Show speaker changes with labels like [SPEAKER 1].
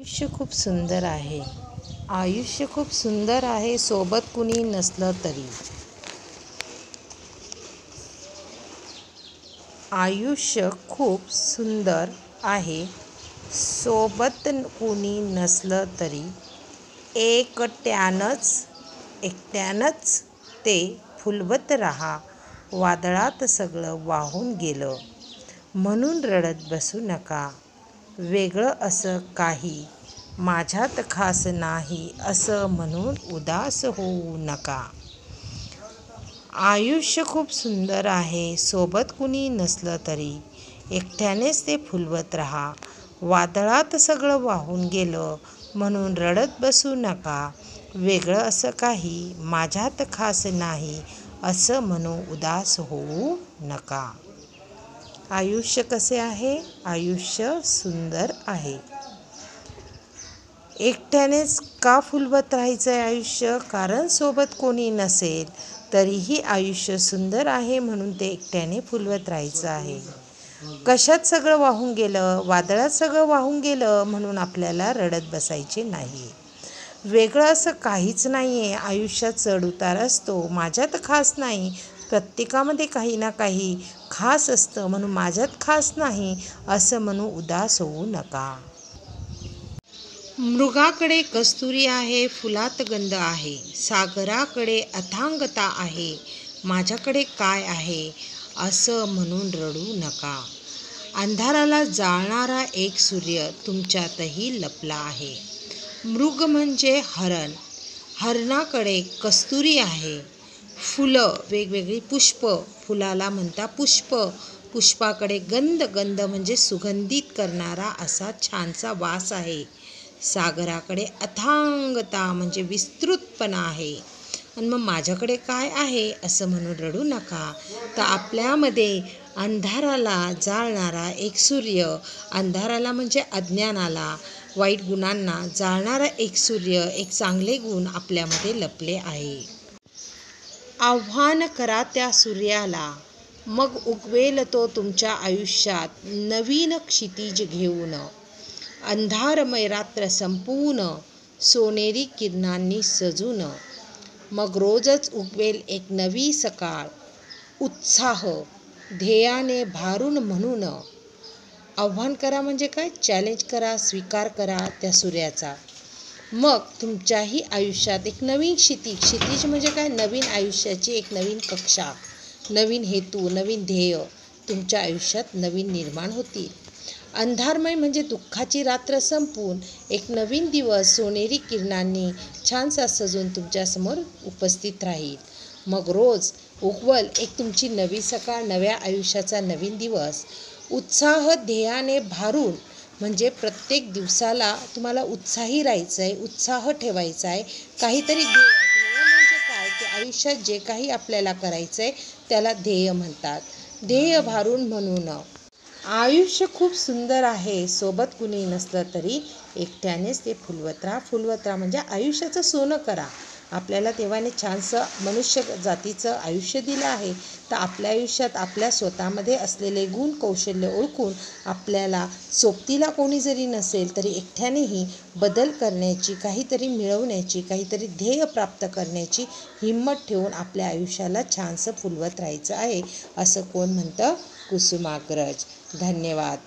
[SPEAKER 1] आयुष्य खूप सुंदर आहे. आयुष्य खूप सुंदर आहे, सोबत कुणी नसलं तरी. आयुष्य खूप सुंदर आहे, सोबत कुणी नसलं तरी. एकट्यानंच ते फुलवत राहा. वादळात सगळं वाहून गेलं म्हणून रडत बसू नका. वेगळं असं काही माझ्यात खास नाही असं म्हणून उदास होऊ नका. आयुष्य खूप सुंदर आहे, सोबत कुणी नसलं तरी. एकट्यानेच ते फुलवत राहा. वादळात सगळं वाहून गेलं म्हणून रडत बसू नका. वेगळं असं काही माझ्यात खास नाही असं म्हणून उदास होऊ नका. आयुष्य कसे आहे? आयुष्य सुंदर आहे. एकट्यानेच का फुलवत राहायचं आहे आयुष्य? कारण सोबत कोणी नसेल तरीही आयुष्य सुंदर आहे म्हणून ते एकट्याने फुलवत राहायचं आहे. कशात सगळं वाहून गेलं? वादळात सगळं वाहून गेलं म्हणून आपल्याला रडत बसायचे नाही. वेगळं असं काहीच नाही आहे. आयुष्यात चढ-उतार असतो. माझ्यात खास नाही. प्रत्येकामध्ये काही ना काही खास असतं म्हणून माझ्यात खास नाही असं म्हणून उदास होऊ नका. मृगाकडे कस्तुरी आहे, फुलात गंध आहे. सागराकडे अथांगता आहे, माझ्याकडे काय आहे असं म्हणून रडू नका. अंधाराला जाळणारा एक सूर्य तुमच्यातही लपला आहे. मृग म्हणजे हरण. हरणाकडे कस्तुरी आहे. फुलं वेगवेगळी पुष्प, फुलाला म्हणता पुष्प. पुष्पाकडे गंध म्हणजे सुगंधित करणारा असा छानसा वास आहे. सागराकडे अथांगता म्हणजे विस्तृतपणा आहे. आणि मग माझ्याकडे काय आहे असं म्हणून रडू नका. तर आपल्यामध्ये अंधाराला जाळणारा एक सूर्य, अंधाराला म्हणजे अज्ञानाला, वाईट गुणांना जाळणारा एक सूर्य, एक चांगले गुण आपल्यामध्ये लपले आहे. आव्हान करा त्या सूर्याला, मग उगवेल तो तुमच्या आयुष्यात नवीन क्षितिज घेऊन. अंधारमय रात्र संपवून सोनेरी किरणांनी सजून. मग रोजच उगवेल एक नवी सकाळ. उत्साह ध्येयाने भारून म्हणून. आव्हान करा म्हणजे काय? चॅलेंज करा, स्वीकार करा त्या सूर्याचा. मग तुमच्याही आयुष्यात एक नवीन क्षितिज म्हणजे काय? नवीन आयुष्याची एक नवीन कक्षा, नवीन हेतू, नवीन ध्येय तुमच्या आयुष्यात नवीन निर्माण होतील. अंधारमय म्हणजे दुःखाची रात्र संपून एक नवीन दिवस सोनेरी किरणांनी छानसा सजून तुमच्यासमोर उपस्थित राहील. मग रोज उगवल एक तुमची नवी सकाळ, नव्या आयुष्याचा नवीन दिवस. उत्साह ध्येयाने भारून म्हणजे प्रत्येक दिवसाला तुम्हाला उत्साही राहायचं आहे, उत्साह ठेवायचा आहे. काहीतरी ध्येय म्हणजे काय? की आयुष्यात जे काही आपल्याला करायचं आहे त्याला ध्येय म्हणतात. ध्येय भारून म्हणून. आयुष्य खूप सुंदर आहे, सोबत कुणी नसलं तरी. एकट्यानेच ते फुलवत राहा म्हणजे आयुष्याचं सोनं करा. आपल्याला देवाने छानसं मनुष्य जातीचं आयुष्य दिलं आहे. तर आपल्या आयुष्यात आपल्या स्वतःमध्ये असलेले गुण कौशल्य ओळखून आपल्याला सोबतीला कोणी जरी नसेल तरी एकट्यानेही बदल करण्याची, काहीतरी मिळवण्याची, काहीतरी ध्येय प्राप्त करण्याची हिंमत ठेवून आपल्या आयुष्याला छानसं फुलवत राहायचं आहे असं कोण म्हणतं? कुसुमाग्रज. धन्यवाद.